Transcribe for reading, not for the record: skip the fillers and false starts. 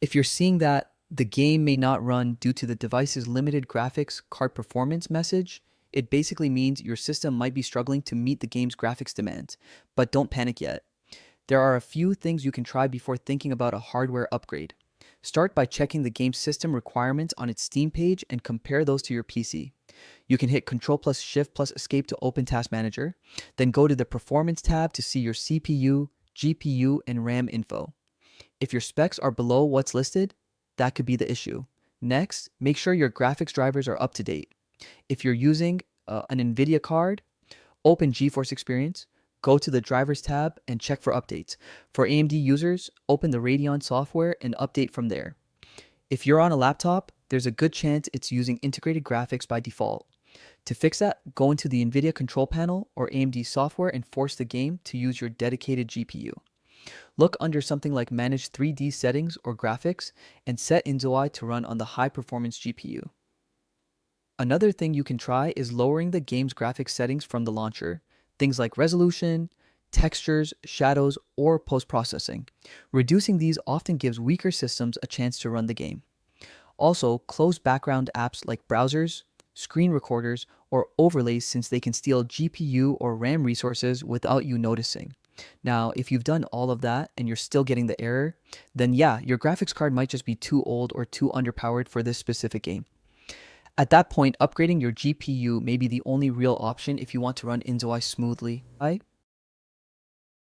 If you're seeing that the game may not run due to the device's limited graphics card performance message, it basically means your system might be struggling to meet the game's graphics demands. But don't panic yet. There are a few things you can try before thinking about a hardware upgrade. Start by checking the game's system requirements on its Steam page and compare those to your PC. You can hit Control plus Shift plus Escape to open Task Manager, then go to the Performance tab to see your CPU, GPU, and RAM info. If your specs are below what's listed, that could be the issue. Next, make sure your graphics drivers are up to date. If you're using an NVIDIA card, open GeForce Experience, go to the Drivers tab, and check for updates. For AMD users, open the Radeon software and update from there. If you're on a laptop, there's a good chance it's using integrated graphics by default. To fix that, go into the NVIDIA control panel or AMD software and force the game to use your dedicated GPU. Look under something like Manage 3D Settings or Graphics and set Inzoi to run on the high performance GPU. Another thing you can try is lowering the game's graphics settings from the launcher, things like resolution, textures, shadows, or post-processing. Reducing these often gives weaker systems a chance to run the game. Also, close background apps like browsers, screen recorders, or overlays since they can steal GPU or RAM resources without you noticing. Now, if you've done all of that and you're still getting the error, then yeah, your graphics card might just be too old or too underpowered for this specific game. At that point, upgrading your GPU may be the only real option if you want to run Inzoi smoothly.